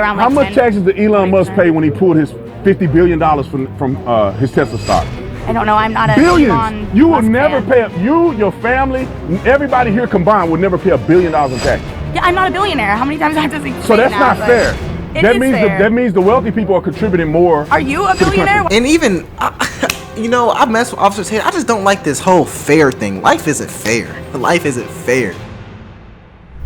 around like How much taxes did Elon Musk pay when he pulled his $50 billion from his Tesla stock? I don't know. I'm not a Billions. Elon You will Musk never fan. pay. You, your family, everybody here combined would never pay $1 billion in taxes. Yeah, I'm not a billionaire. How many times do I have to say So that's that? not Like, fair. It That is means fair. that means the wealthy people are contributing more. Are you a to the billionaire? country. And even, I mess with officers here. I just don't like this whole fair thing. Life isn't fair. Life isn't fair.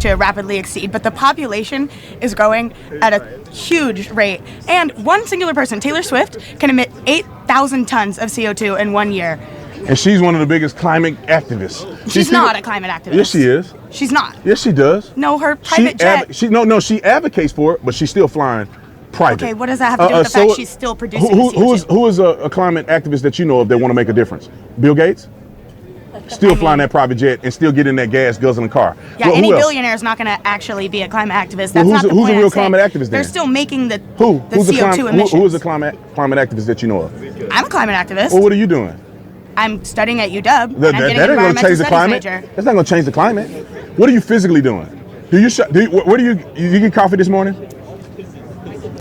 To rapidly exceed, but the population is growing at a huge rate. And one singular person, Taylor Swift, can emit 8,000 tons of CO2 in 1 year. And she's one of the biggest climate activists. She's not a climate activist. Yes, she is. She's not. Yes, she does. No, her private jet. She advocates for it, but she's still flying private. Okay, what does that have to do with the fact she's still producing CO2? Who is a climate activist that you know of that want to make a difference? Bill Gates? Still flying that private jet and still getting that gas guzzling car. Yeah, Well, any who else? billionaire is not going to actually be a climate activist. That's Well, not the who's point a real I'm saying. climate activist then? They're still making the Who's CO2 emissions. who is a climate activist that you know of? I'm a climate activist. Well, what are you doing? I'm studying at UW. And I'm That getting ain't an going to environmental change the studies climate. major. That's not going to change the climate. What are you physically doing? Where do you get coffee this morning?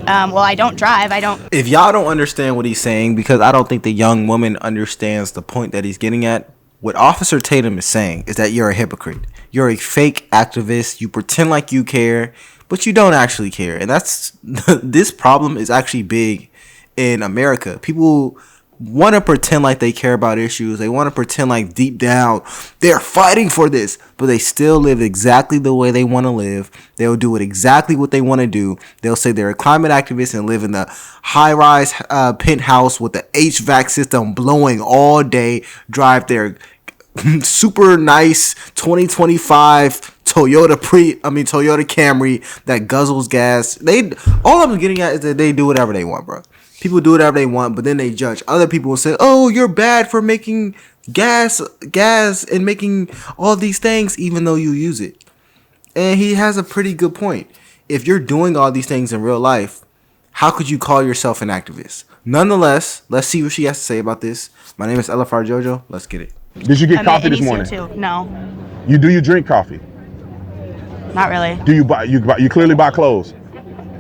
Well, I don't drive. I don't. If y'all don't understand what he's saying, because I don't think the young woman understands the point that he's getting at, what Officer Tatum is saying is that you're a hypocrite. You're a fake activist. You pretend like you care, but you don't actually care. And that's this problem is actually big in America. People want to pretend like they care about issues. They want to pretend like deep down they're fighting for this, but they still live exactly the way they want to live. They'll do it exactly what they want to do. They'll say they're a climate activist and live in the high-rise penthouse with the HVAC system blowing all day, drive their super nice 2025 Toyota Camry that guzzles gas. All I'm getting at is that they do whatever they want, bro. People do whatever they want, but then they judge other people and say, "Oh, you're bad for making gas and making all these things, even though you use it." And he has a pretty good point. If you're doing all these things in real life, how could you call yourself an activist? Nonetheless, let's see what she has to say about this. My name is Elafar Jojo. Let's get it. Did you get coffee this morning? CO2. No, You drink coffee? not really. Do you buy? You clearly buy clothes.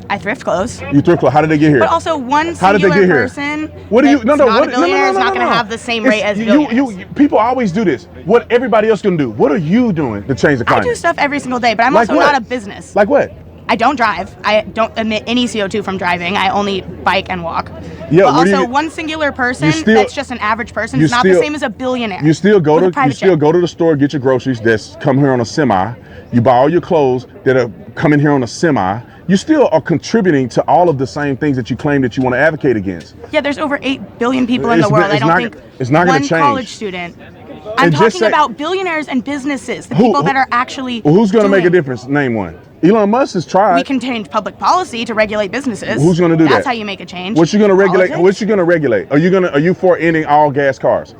I thrift clothes. You thrift clothes. How did they get here? But also, one How did they singular get here? person What do you? that's No, no. not What? a billionaire is not going to have the same rate as billionaires. People always do this. What everybody else gonna do? What are you doing to change the I climate? do stuff every single day, but I'm Like also what? not a business. Like what? I don't drive. I don't emit any CO2 from driving. I only bike and walk. Yeah, but what do also, you- one singular person still- that's just an average person you is not the still- same as a billionaire. You still go with a to private jet. the store, get your groceries. That's come here on a semi. You buy all your clothes that are coming here on a semi. You still are contributing to all of the same things that you claim that you want to advocate against. Yeah, there's over 8 billion people in the It's- world. I it's don't not- think it's not gonna one change. college student. I'm And just talking say- about billionaires and businesses, the people that are actually Well, who's going to make a doing- difference? Name one. Elon Musk has tried. We can change public policy to regulate businesses. Who's going to do that? That's how you make a change. What you going to regulate? Politics. What you going to regulate? Are you for ending all gas cars?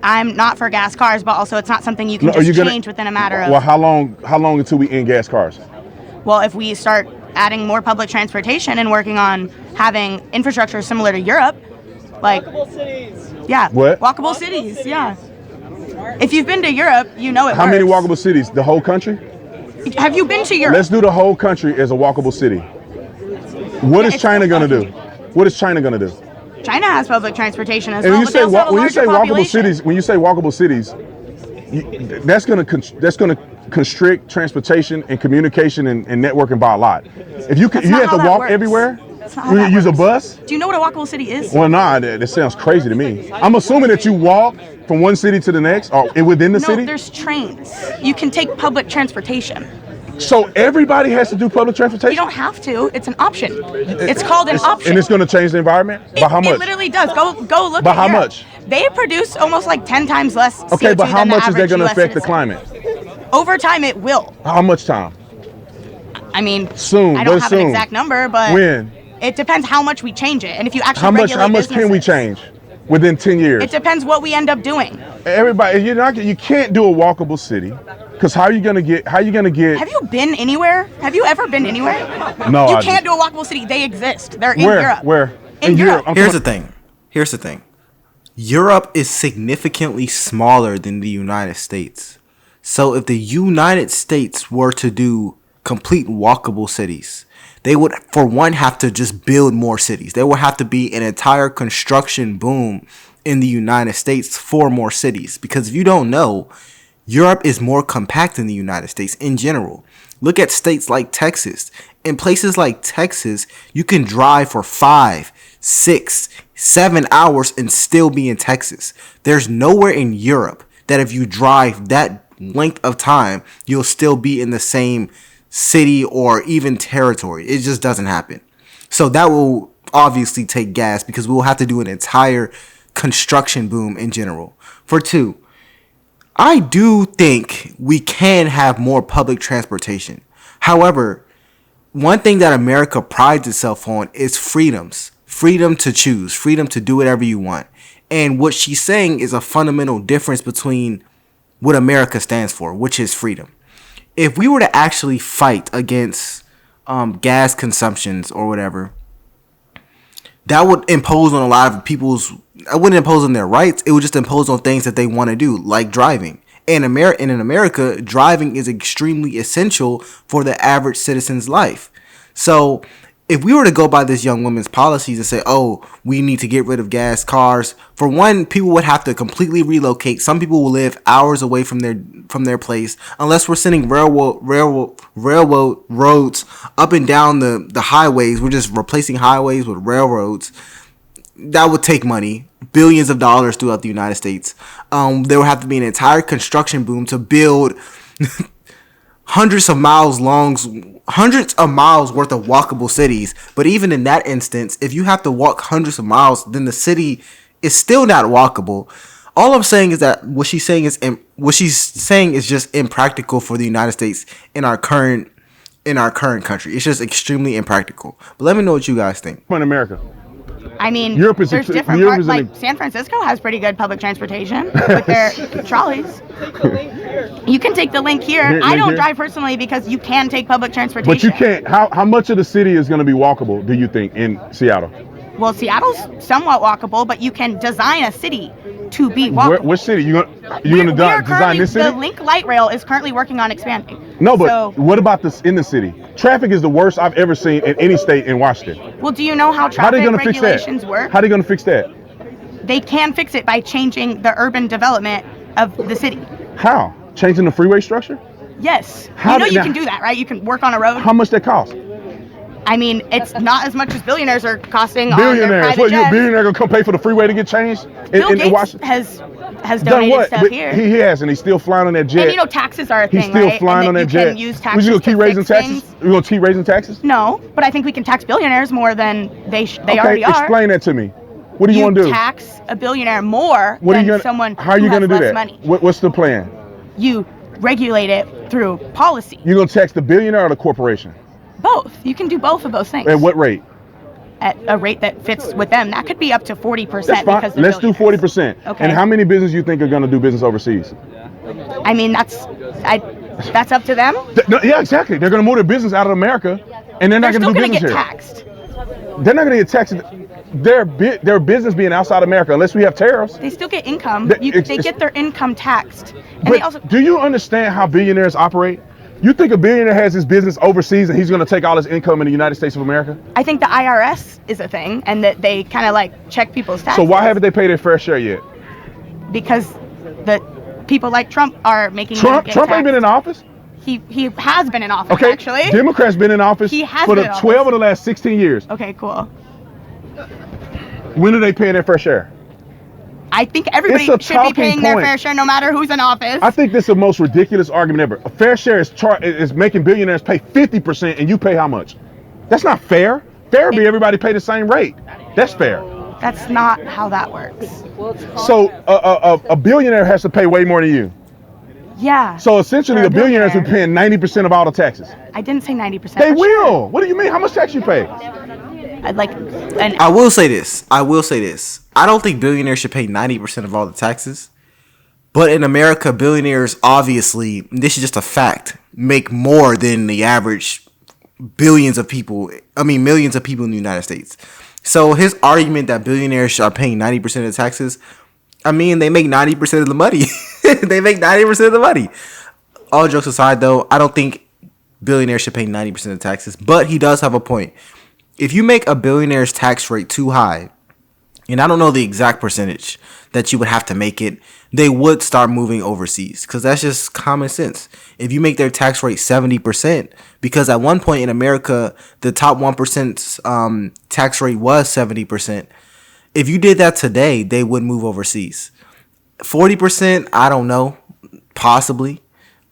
I'm not for gas cars, but also it's not something you can No, are just you change within a matter of. Well, how long until we end gas cars? Well, if we start adding more public transportation and working on having infrastructure similar to Europe, like yeah, What? walkable cities, yeah. If you've been to Europe, you know it How many works. walkable cities? The whole country? Have you been to Europe? Let's do the whole country as a walkable city. What is it's China going to do? fluffy. What is China going to do? China has public transportation as And well, when you but say they also have a when you say larger walkable population. cities, that's going to constrict transportation and communication and networking by a lot. If you That's you not have to how that walk works. everywhere, That's not how you that use a works. bus. Do you know what a walkable city is? Well, nah, that sounds crazy to me. I'm assuming that you walk from one city to the next, or within the No, city. there's trains. You can take public transportation. So everybody has to do public transportation. You don't have to. It's an option. It's called an option. And it's going to change the environment. By how It much? literally does. Go look. By at how Europe. much? They produce almost like 10 times less CO2 Okay, but how than the much is that average going to US affect the citizen. climate? Over time, it will. How much time? I mean, Soon. I don't What have soon? an exact number, but When? it depends how much we change it, and if you actually How regulate much can we businesses. change within 10 years? It depends what we end up doing. Everybody, you can't do a walkable city, because how are you gonna get? Have you been anywhere? Have you ever been anywhere? No, You I can't just- do a walkable city. They exist. They're in Where? Europe. Where? In Europe. I'm Here's the talking- thing. Here's the thing. Europe is significantly smaller than the United States. So if the United States were to do complete walkable cities, they would, for one, have to just build more cities. There would have to be an entire construction boom in the United States for more cities. Because if you don't know, Europe is more compact than the United States in general. Look at states like Texas. In places like Texas, you can drive for 5, 6, 7 hours and still be in Texas. There's nowhere in Europe that if you drive that length of time, you'll still be in the same city or even territory. It just doesn't happen. So that will obviously take gas because we will have to do an entire construction boom in general. For two, I do think we can have more public transportation. However, one thing that America prides itself on is freedoms. Freedom to choose, freedom to do whatever you want. And what she's saying is a fundamental difference between what America stands for, which is freedom. If we were to actually fight against gas consumptions or whatever, that would impose on a lot of people's, I wouldn't impose on their rights. It would just impose on things that they want to do, like driving. And in America, driving is extremely essential for the average citizen's life. So if we were to go by this young woman's policies and say, oh, we need to get rid of gas cars, for one, people would have to completely relocate. Some people will live hours away from their place, unless we're sending railroad roads up and down the highways. We're just replacing highways with railroads. That would take money, billions of dollars throughout the United States. There would have to be an entire construction boom to build hundreds of miles worth of walkable cities. But even in that instance, if you have to walk hundreds of miles, then the city is still not walkable. All I'm saying is that what she's saying is just impractical for the United States in our current country. It's just extremely impractical. But let me know what you guys think. In America. I mean, Europe is there's different parts. Like San Francisco has pretty good public transportation with their trolleys. You can take the link here. I don't drive personally because you can take public transportation. But you can't. How much of the city is going to be walkable, do you think, in Seattle? Well, Seattle's somewhat walkable, but you can design a city to be walkable. Which city? You gonna design this city? The Link Light Rail is currently working on expanding. No, but what about this in the city? Traffic is the worst I've ever seen in any state in Washington. Well, do you know how traffic regulations work? How are they going to fix that? They can fix it by changing the urban development of the city. How? Changing the freeway structure? Yes. You can do that, right? You can work on a road. How much that cost? I mean, it's not as much as billionaires are costing on their private jets. What, billionaire gonna come pay for the freeway to get changed? Bill Gates has donated stuff here. He has, and he's still flying on that jet. And taxes are a thing, He's still flying on that jet. You can use taxes We just gonna keep raising taxes? We gonna keep raising taxes? No, but I think we can tax billionaires more than they already are. Explain that to me. What do you want to do? You tax a billionaire more than someone how are you who gonna has do less that? money. What's the plan? You regulate it through policy. You gonna tax the billionaire or the corporation? Both. You can do both of those things. At what rate? At a rate that fits with them. That could be up to 40%. That's fine. Let's do 40%. Okay. And how many businesses you think are going to do business overseas? I mean, that's up to them. Yeah, exactly. They're going to move their business out of America, and they're not going to do business here. They're still going to get taxed. They're not going to get taxed. Their business being outside America, unless we have tariffs. They still get income. They get their income taxed. And but they also. Do you understand how billionaires operate? You think a billionaire has his business overseas and he's going to take all his income in the United States of America? I think the IRS is a thing, and that they kind of like check people's taxes. So why haven't they paid their fair share yet? Because the people like Trump are making Trump ain't been in office. He has been in office, okay. Actually. Democrats been in office for the 12 of the last 16 years. Okay, cool. When are they paying their fair share? I think everybody should be paying their fair share no matter who's in office. I think this is the most ridiculous argument ever. A fair share is making billionaires pay 50% and you pay how much? That's not fair. Fair would be everybody pay the same rate. That's fair. That's not how that works. So a billionaire has to pay way more than you. Yeah. So essentially the billionaires are paying 90% of all the taxes. I didn't say 90%. They will. What do you mean? How much tax you pay? I will say this. I don't think billionaires should pay 90% of all the taxes. But in America, billionaires obviously, this is just a fact, make more than the average millions of people in the United States. So his argument that billionaires are paying 90% of the taxes, I mean, they make 90% of the money. They make 90% of the money. All jokes aside, though, I don't think billionaires should pay 90% of taxes. But he does have a point. If you make a billionaire's tax rate too high, and I don't know the exact percentage that you would have to make it, they would start moving overseas, because that's just common sense. If you make their tax rate 70%, because at one point in America, the top 1%'s tax rate was 70%. If you did that today, they would move overseas. 40%, I don't know, possibly.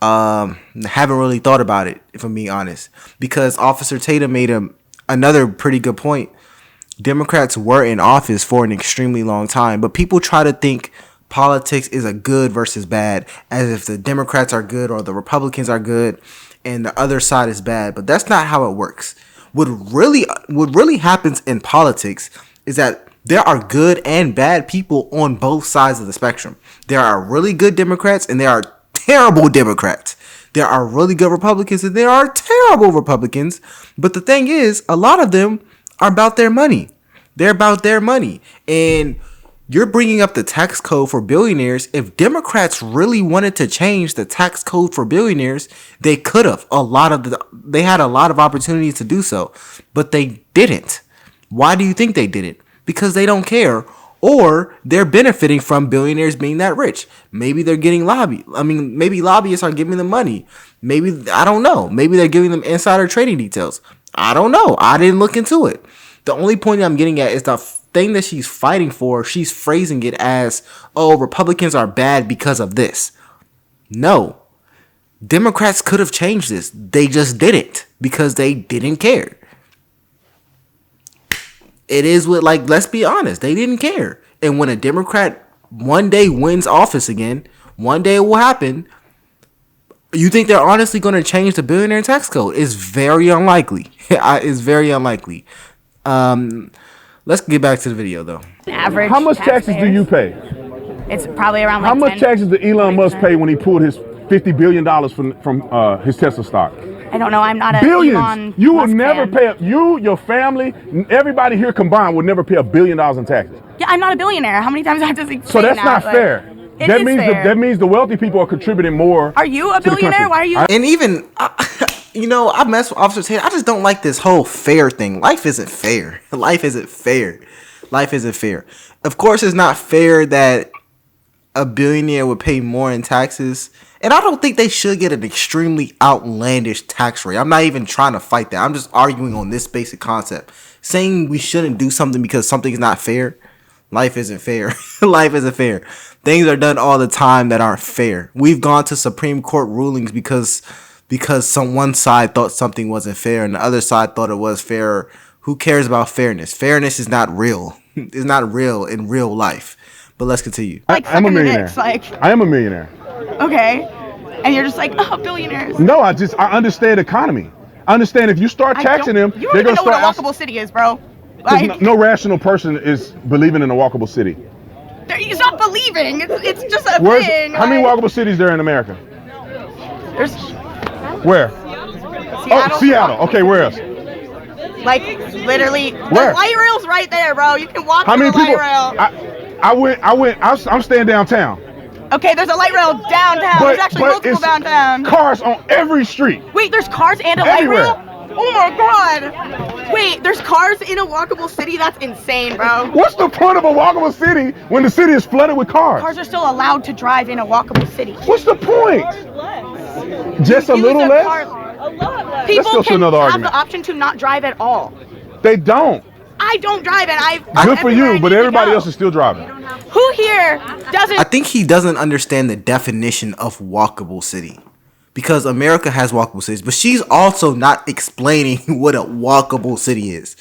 Haven't really thought about it, if I'm being honest, because Officer Tatum made another pretty good point. Democrats were in office for an extremely long time, but people try to think politics is a good versus bad, as if the Democrats are good or the Republicans are good and the other side is bad. But that's not how it works. What really happens in politics is that there are good and bad people on both sides of the spectrum. There are really good Democrats and there are terrible Democrats. There are really good Republicans and there are terrible Republicans. But the thing is, a lot of them are about their money. They're about their money. And you're bringing up the tax code for billionaires. If Democrats really wanted to change the tax code for billionaires, they could have. They had a lot of opportunities to do so, but they didn't. Why do you think they didn't? Because they don't care, or they're benefiting from billionaires being that rich. Maybe they're getting lobby. I mean, maybe lobbyists are giving them money. Maybe, I don't know. Maybe they're giving them insider trading details. I don't know. I didn't look into it. The only point I'm getting at is the thing that she's fighting for. She's phrasing it as, oh, Republicans are bad because of this. No. Democrats could have changed this. They just didn't, because they didn't care. It is what, like, let's be honest. They didn't care. And when a Democrat one day wins office again, one day it will happen. You think they're honestly going to change the billionaire tax code? It's very unlikely. It's very unlikely. Let's get back to the video, though. Average. How much taxes do you pay? It's probably around like How much taxes did Elon Musk pay when he pulled his $50 billion from his Tesla stock? I don't know. I'm not a Billions. Elon You will Musk never fan. pay. Your family, everybody here combined would never pay $1 billion in taxes. Yeah, I'm not a billionaire. How many times do I have to say So that's that? not Like, fair. It is fair. That means the wealthy people are contributing more. Are you a to the billionaire? country. Why are you? And even, I mess with Officer Tatum. I just don't like this whole fair thing. Life isn't fair. Life isn't fair. Life isn't fair. Of course, it's not fair that a billionaire would pay more in taxes. And I don't think they should get an extremely outlandish tax rate. I'm not even trying to fight that. I'm just arguing on this basic concept. Saying we shouldn't do something because something is not fair. Life isn't fair. Life isn't fair. Things are done all the time that aren't fair. We've gone to Supreme Court rulings because one side thought something wasn't fair and the other side thought it was fair. Who cares about fairness? Fairness is not real. It's not real in real life. But let's continue. I'm a millionaire. I am a millionaire. Okay. And you're just like, oh, billionaires. No, I understand economy. I understand if you start taxing them, You don't they're even going to know what start. a walkable city is, bro. Like, No rational person is believing in a walkable city. he's not believing. It's just a thing. How many walkable cities there in America? There's Where? Seattle. Oh, Seattle. Okay, where else? Like, literally. Where? The light rail's right there, bro. You can walk How through many the people? light rail. I'm staying downtown. Okay, there's a light rail downtown. There's actually multiple it's downtown. Cars on every street. Wait, there's cars and a Everywhere. light rail? Oh my god. Wait, there's cars in a walkable city? That's insane, bro. What's the point of a walkable city when the city is flooded with cars? Cars are still allowed to drive in a walkable city. What's the point? Just a Use little less? A lot less. Let's People go to can another have argument. the option to not drive at all. They don't. I don't drive and I've Good for you, but everybody else is still driving. Who here doesn't? I think he doesn't understand the definition of walkable city. Because America has walkable cities, but she's also not explaining what a walkable city is.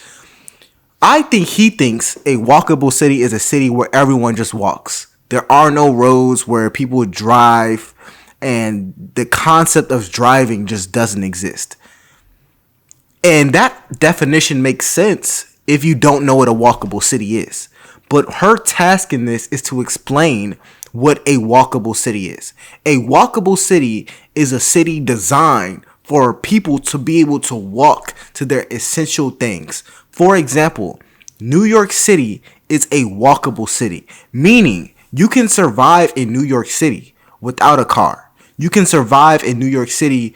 I think he thinks a walkable city is a city where everyone just walks. There are no roads where people drive, and the concept of driving just doesn't exist. And that definition makes sense if you don't know what a walkable city is. But her task in this is to explain what a walkable city is. A walkable city is a city designed for people to be able to walk to their essential things. For example, New York City is a walkable city, meaning you can survive in New York City without a car. You can survive in New York City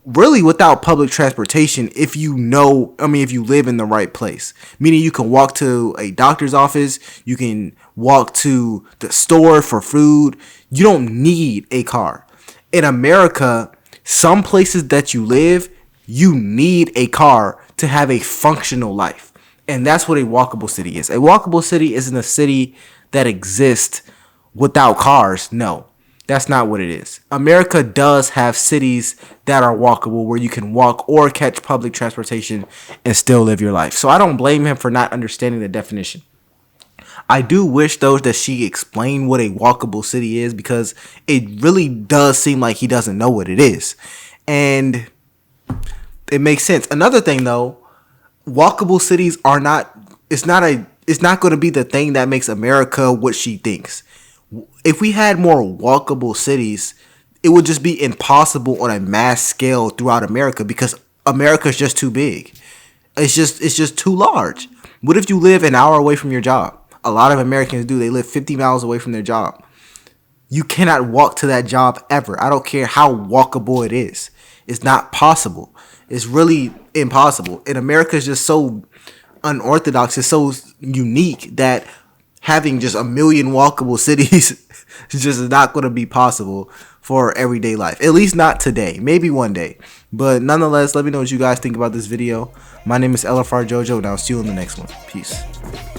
really without public transportation if you live in the right place. Meaning you can walk to a doctor's office, you can walk to the store for food. You don't need a car. In America, some places that you live, you need a car to have a functional life. And that's what a walkable city is. A walkable city isn't a city that exists without cars. No. That's not what it is. America does have cities that are walkable where you can walk or catch public transportation and still live your life. So I don't blame him for not understanding the definition. I do wish, though, that she explained what a walkable city is, because it really does seem like he doesn't know what it is. And it makes sense. Another thing, though, walkable cities are not, it's not going to be the thing that makes America what she thinks. If we had more walkable cities, it would just be impossible on a mass scale throughout America, because America is just too big. It's just too large. What if you live an hour away from your job? A lot of Americans do. They live 50 miles away from their job. You cannot walk to that job ever. I don't care how walkable it is. It's not possible. It's really impossible. And America is just so unorthodox. It's so unique that having just a million walkable cities is just not going to be possible for everyday life. At least not today. Maybe one day. But nonetheless, let me know what you guys think about this video. My name is LFR Jojo, and I'll see you in the next one. Peace.